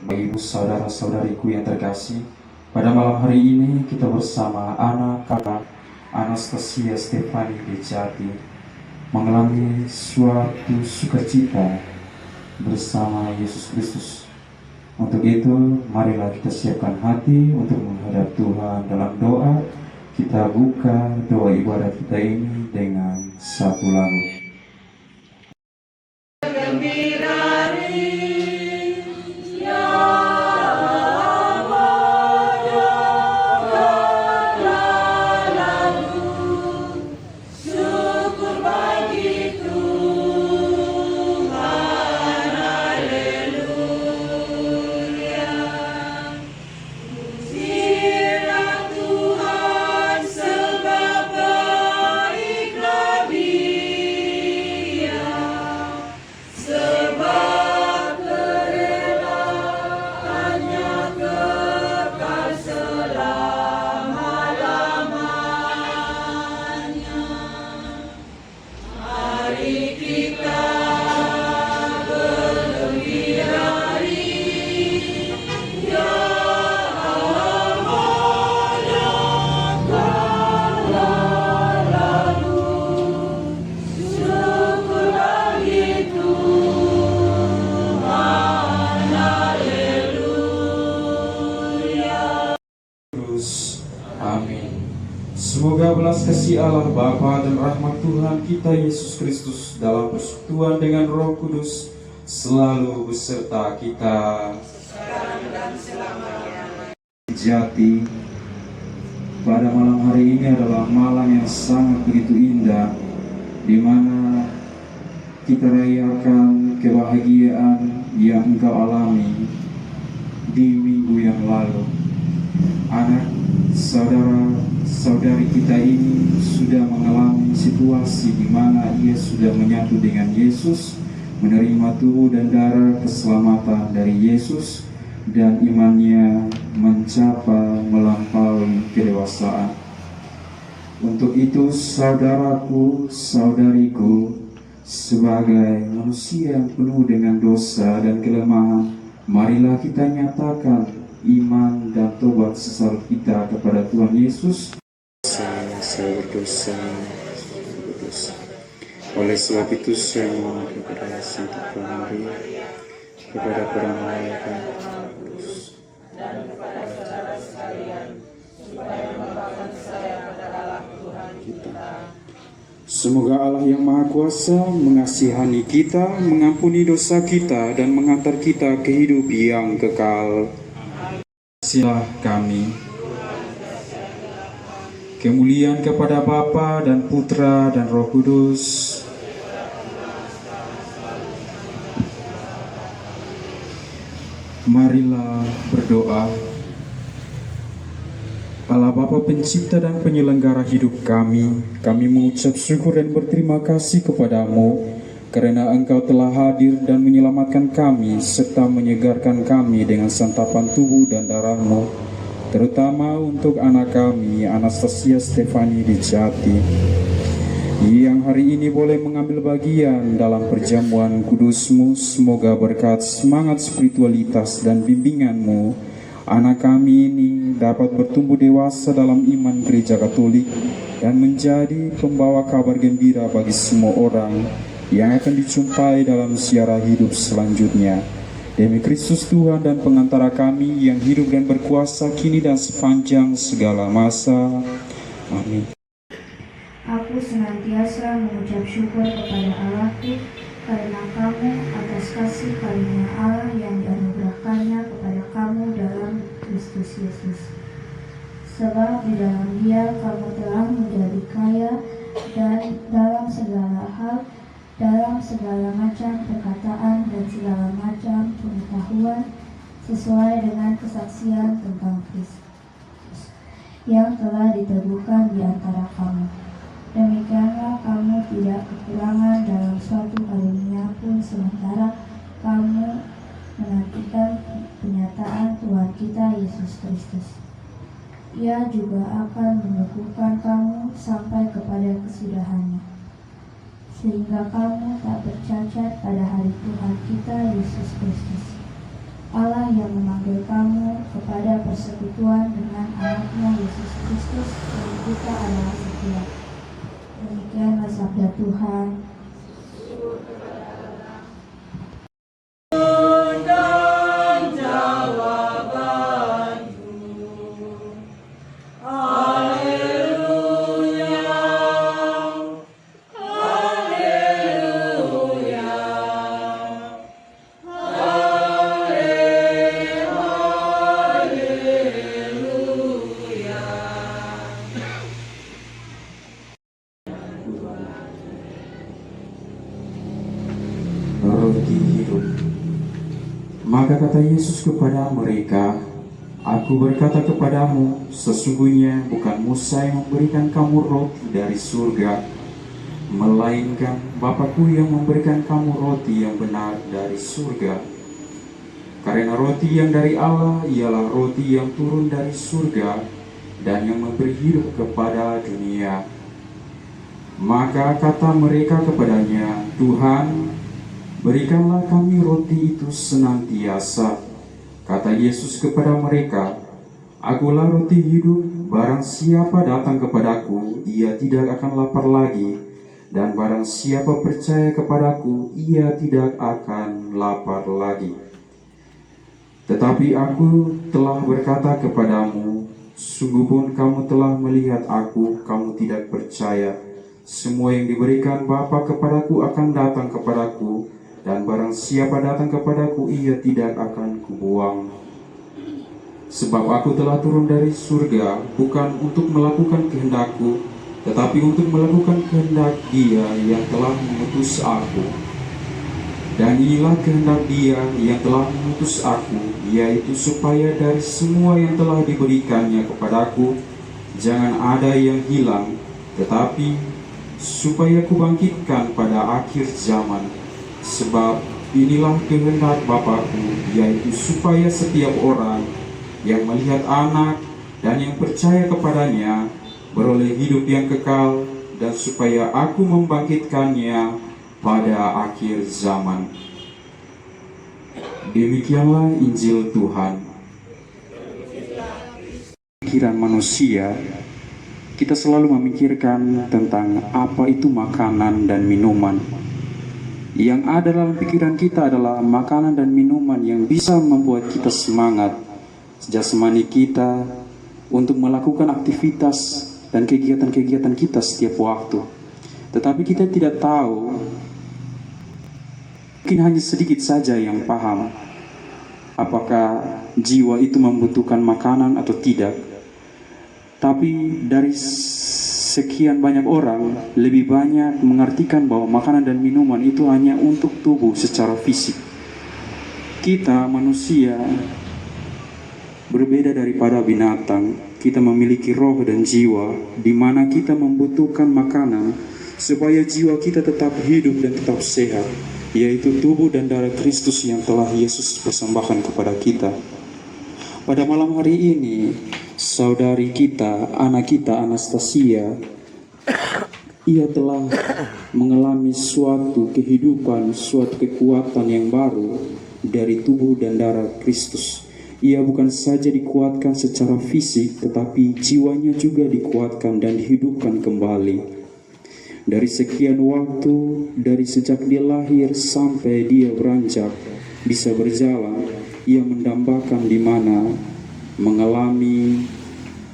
Ibu saudara-saudariku yang terkasih, pada malam hari ini kita bersama anak kakak Anastasia Stefani Dejati mengalami suatu sukacita bersama Yesus Kristus. Untuk itu, marilah kita siapkan hati untuk menghadap Tuhan dalam doa. Kita buka doa ibadat kita ini dengan satu lagu. Amin. Semoga belas kasih Allah Bapa dan rahmat Tuhan kita Yesus Kristus dalam persekutuan dengan Roh Kudus selalu beserta kita sekarang dan selamanya. Jati, pada malam hari ini adalah malam yang sangat begitu indah, di mana kita rayakan kebahagiaan yang engkau alami di minggu yang lalu. Anak saudara-saudari kita ini sudah mengalami situasi di mana ia sudah menyatu dengan Yesus, menerima tubuh dan darah keselamatan dari Yesus, dan imannya mencapai melampaui kedewasaan. Untuk itu, saudaraku, saudariku, sebagai manusia yang penuh dengan dosa dan kelemahan, marilah kita nyatakan iman dan tobat sesal kita kepada Tuhan Yesus. Saya berdosa. Oleh sebab itu saya mohon kepada Santa Maria, kepada para malaikat dan kepada saudara sekalian, supaya membawakan saya pada Allah Tuhan kita. Semoga Allah yang Maha Kuasa mengasihani kita, mengampuni dosa kita, dan mengantar kita ke hidup yang kekal. Silah kami. Kemuliaan kepada Bapa dan Putra dan Roh Kudus. Marilah berdoa. Allah Bapa pencipta dan penyelenggara hidup kami mengucap syukur dan berterima kasih kepadamu karena Engkau telah hadir dan menyelamatkan kami serta menyegarkan kami dengan santapan tubuh dan darah-Mu, terutama untuk anak kami Anastasia Stefani Dejati yang hari ini boleh mengambil bagian dalam perjamuan kudus-Mu. Semoga berkat semangat spiritualitas dan bimbingan-Mu, anak kami ini dapat bertumbuh dewasa dalam iman Gereja Katolik dan menjadi pembawa kabar gembira bagi semua orang yang akan dijumpai dalam siara hidup selanjutnya. Demi Kristus Tuhan dan pengantara kami yang hidup dan berkuasa kini dan sepanjang segala masa. Amin. Aku senantiasa mengucap syukur kepada Allahku karena kamu atas kasih karunia Allah yang dianugerahkannya kepada kamu dalam Kristus Yesus. Sebab di dalam Dia kamu telah menjadi kaya dan dalam segala hal, dalam segala macam perkataan dan segala macam pengetahuan, sesuai dengan kesaksian tentang Kristus yang telah diteguhkan di antara kamu. Demikianlah kamu tidak kekurangan dalam suatu karunia pun sementara kamu menantikan penyataan Tuhan kita Yesus Kristus. Ia juga akan meneguhkan kamu sampai kepada kesudahannya, sehingga kamu tak bercacat pada hari Tuhan kita Yesus Kristus. Allah dan memanggil kamu kepada persekutuan dengan anaknya Yesus Kristus yang kita adalah setia. Demikianlah sabda Tuhan. Roti hidup. Maka kata Yesus kepada mereka, Aku berkata kepadamu, sesungguhnya bukan Musa yang memberikan kamu roti dari surga, melainkan Bapa-Ku yang memberikan kamu roti yang benar dari surga. Karena roti yang dari Allah ialah roti yang turun dari surga dan yang memberi hidup kepada dunia. Maka kata mereka kepadanya, Tuhan, berikanlah kami roti itu senantiasa. Kata Yesus kepada mereka, Akulah roti hidup, barang siapa datang kepadaku, ia tidak akan lapar lagi, dan barang siapa percaya kepadaku, ia tidak akan lapar lagi. Tetapi aku telah berkata kepadamu, sungguh pun kamu telah melihat aku, kamu tidak percaya. Semua yang diberikan Bapa kepadaku akan datang kepadaku, dan barang siapa datang kepadaku, ia tidak akan kubuang. Sebab aku telah turun dari surga, bukan untuk melakukan kehendakku, tetapi untuk melakukan kehendak Dia yang telah mengutus aku. Dan inilah kehendak Dia yang telah mengutus aku, yaitu supaya dari semua yang telah diberikannya kepadaku, jangan ada yang hilang, tetapi supaya kubangkitkan pada akhir zaman. Sebab inilah kehendak Bapa-Ku, yaitu supaya setiap orang yang melihat Anak dan yang percaya kepadanya beroleh hidup yang kekal, dan supaya Aku membangkitkannya pada akhir zaman. Demikianlah Injil Tuhan. Pikiran manusia, kita selalu memikirkan tentang apa itu makanan dan minuman. Yang ada dalam pikiran kita adalah makanan dan minuman yang bisa membuat kita semangat, jasmani kita untuk melakukan aktivitas dan kegiatan-kegiatan kita setiap waktu. Tetapi kita tidak tahu, mungkin hanya sedikit saja yang paham, apakah jiwa itu membutuhkan makanan atau tidak. Tapi dari sekian banyak orang, lebih banyak mengartikan bahwa makanan dan minuman itu hanya untuk tubuh secara fisik. Kita manusia berbeda daripada binatang. Kita memiliki roh dan jiwa, di mana kita membutuhkan makanan supaya jiwa kita tetap hidup dan tetap sehat, yaitu tubuh dan darah Kristus yang telah Yesus persembahkan kepada kita. Pada malam hari ini, saudari kita, anak kita Anastasia, ia telah mengalami suatu kehidupan, suatu kekuatan yang baru dari tubuh dan darah Kristus. Ia bukan saja dikuatkan secara fisik, tetapi jiwanya juga dikuatkan dan dihidupkan kembali. Dari sekian waktu, dari sejak dia lahir sampai dia beranjak bisa berjalan, ia mendambakan di mana mengalami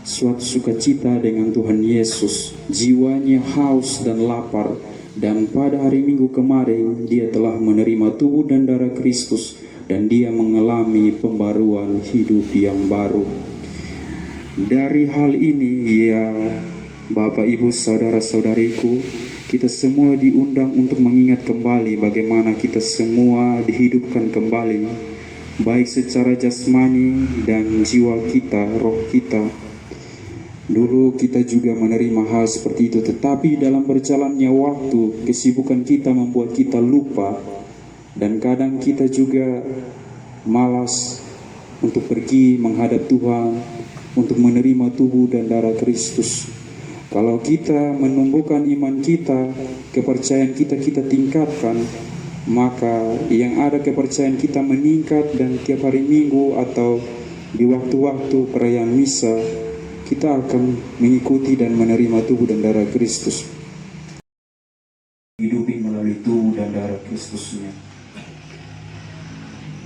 suatu sukacita dengan Tuhan Yesus. Jiwanya haus dan lapar, dan pada hari Minggu kemarin dia telah menerima tubuh dan darah Kristus, dan dia mengalami pembaruan hidup yang baru. Dari hal ini, ya Bapak, Ibu, Saudara-saudariku, kita semua diundang untuk mengingat kembali bagaimana kita semua dihidupkan kembali, baik secara jasmani dan jiwa kita, roh kita. Dulu kita juga menerima hal seperti itu, tetapi dalam berjalannya waktu, kesibukan kita membuat kita lupa, dan kadang kita juga malas untuk pergi menghadap Tuhan, untuk menerima tubuh dan darah Kristus. Kalau kita menumbuhkan iman kita, kepercayaan kita tingkatkan, maka yang ada kepercayaan kita meningkat dan tiap hari Minggu atau di waktu-waktu perayaan misa kita akan mengikuti dan menerima tubuh dan darah Kristus, hidupi melalui tubuh dan darah Kristusnya.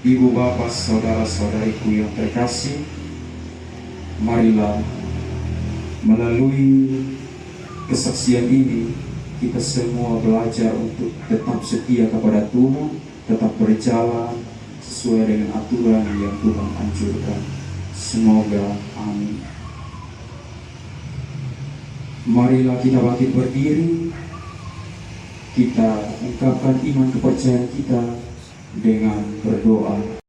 Ibu bapak saudara-saudariku yang terkasih, marilah melalui kesaksian ini kita semua belajar untuk tetap setia kepada Tuhan, tetap berjalan sesuai dengan aturan yang Tuhan anjurkan. Semoga amin. Marilah kita bangkit berdiri, kita ungkapkan iman kepercayaan kita dengan berdoa.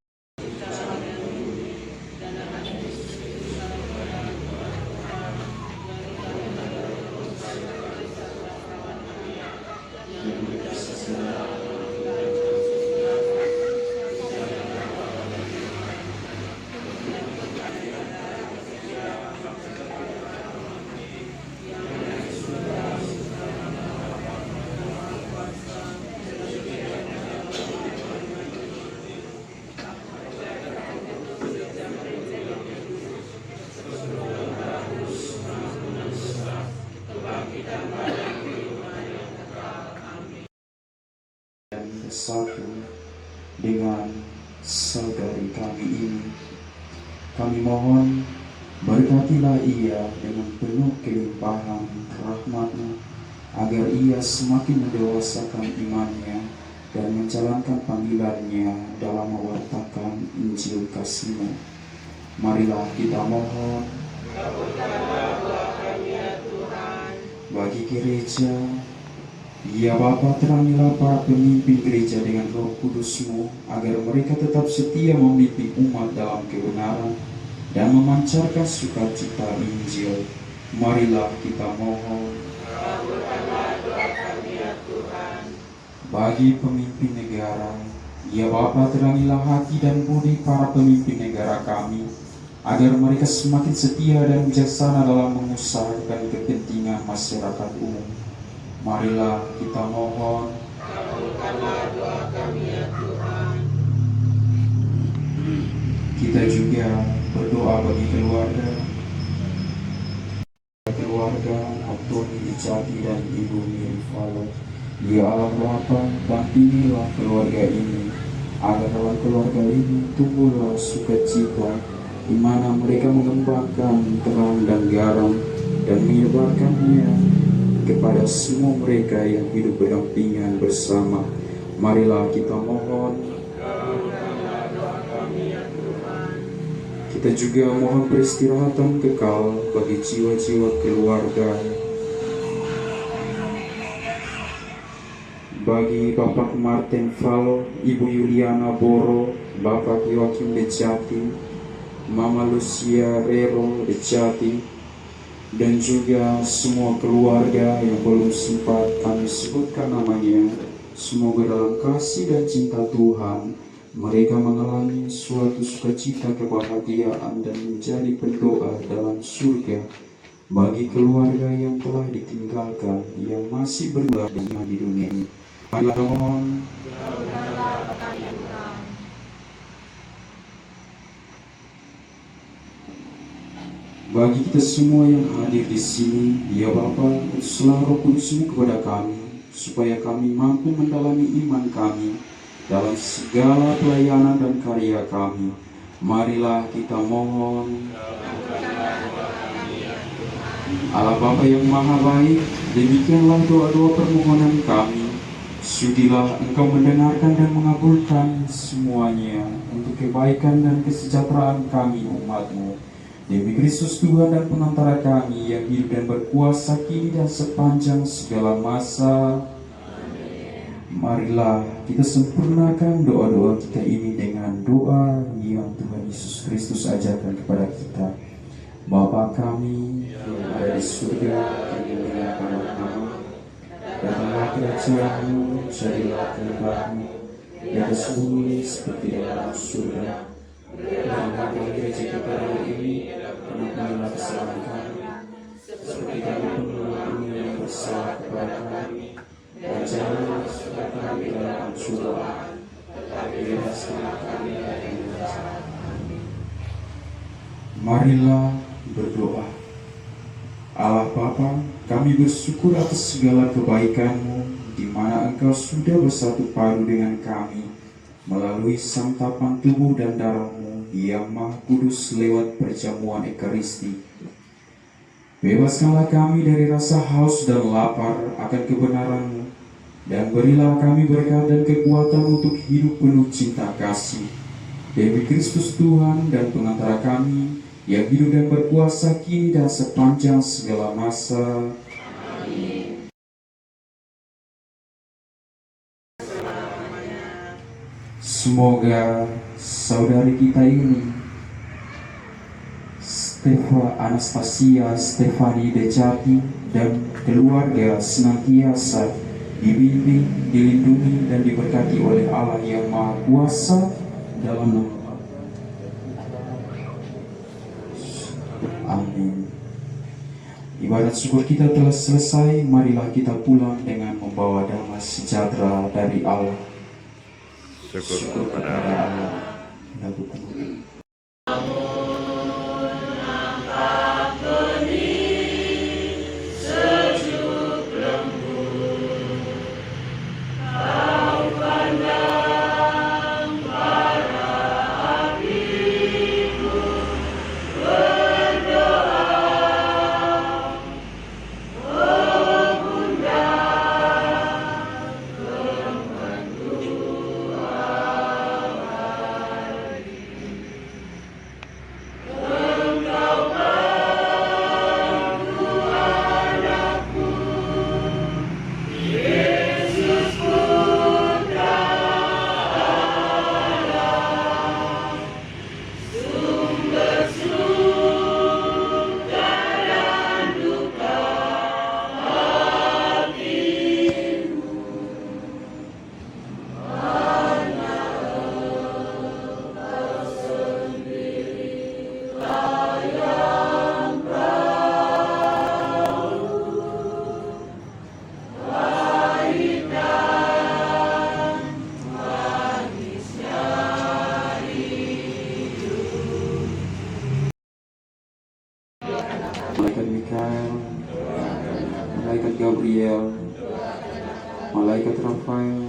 Satu dengan saudari kami ini, kami mohon berkatilah ia dengan penuh kelimpahan rahmat-Mu, agar ia semakin mendewasakan imannya dan menjalankan panggilannya dalam mewartakan Injil kasih-Mu. Marilah kita mohon bagi gereja. Ya Bapa, terangilah para pemimpin gereja dengan Roh Kudus-Mu, agar mereka tetap setia memimpin umat dalam kebenaran dan memancarkan sukacita Injil. Marilah kita mohon bagi pemimpin negara. Ya Bapa, terangilah hati dan budi para pemimpin negara kami, agar mereka semakin setia dan bijaksana dalam mengusahakan kepentingan masyarakat umum. Marilah kita mohon, kabulkanlah doa kami ya Tuhan. Kita juga berdoa bagi keluarga Antoni Ijati dan Ibu Mirifalo. Ya Allah Bapa, dampingilah keluarga ini, agar dalam keluarga ini tumbuhlah sukacita, di mana mereka mengembangkan terang dan garam dan menyebarkannya kepada semua mereka yang hidup berdampingan bersama. Marilah kita mohon, kita juga mohon peristirahatan kekal bagi jiwa-jiwa keluarga, bagi Bapak Martin Falo, Ibu Yuliana Boro, Bapak Joachim Dejati, Mama Lucia Rero Dejati, dan juga semua keluarga yang belum sempat kami sebutkan namanya. Semoga dalam kasih dan cinta Tuhan mereka mengalami suatu sukacita, kebahagiaan, dan menjadi pendoa dalam surga bagi keluarga yang telah ditinggalkan, yang masih berada di dunia ini. Marilah mohon bagi kita semua yang hadir di sini. Ya Bapa, utuslah Roh Kudus-Mu kepada kami, supaya kami mampu mendalami iman kami dalam segala pelayanan dan karya kami. Marilah kita mohon, Allah Bapa yang Maha Baik, demikianlah doa-doa permohonan kami. Sudilah Engkau mendengarkan dan mengabulkan semuanya untuk kebaikan dan kesejahteraan kami umat-Mu. Demi Kristus Tuhan dan pengantara kami yang hidup dan berkuasa kini dan sepanjang segala masa. Marilah kita sempurnakan doa-doa kita ini dengan doa yang Tuhan Yesus Kristus ajarkan kepada kita. Bapa kami yang ada di surga, dimuliakanlah namamu, datanglah kerajaan-Mu, jadilah kehendak-Mu di atas bumi seperti di dalam surga. Berikanlah gereja kita hari ini, ampunilah kesalahan kami, seperti kami pun mengampuni yang bersalah kepada kami, dan jangan masukkan kami dalam cobaan, tetapi bebaskanlah kami dari yang jahat. Marilah berdoa. Allah Bapa, kami bersyukur atas segala kebaikan-Mu, di mana Engkau sudah bersatu padu dengan kami melalui santapan tubuh dan darah-Mu yang Maha Kudus lewat perjamuan Ekaristi. Bebaskanlah kami dari rasa haus dan lapar akan kebenaran-Mu, dan berilah kami berkat dan kekuatan untuk hidup penuh cinta kasih. Demi Kristus Tuhan dan pengantara kami, yang hidup dan berkuasa kini dan sepanjang segala masa. Amin. Semoga saudari kita ini, Anastasia Stefani Dejati, dan keluarga senantiasa dibimbing, dilindungi, dan diberkati oleh Allah yang Maha Kuasa dalam nama. Amin. Ibadat syukur kita telah selesai. Marilah kita pulang dengan membawa damai sejahtera dari Allah. Syukur kepada Allah. Lakukan. Malaikat Mikael, Malaikat Gabriel, Malaikat Rafael,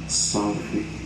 Salve.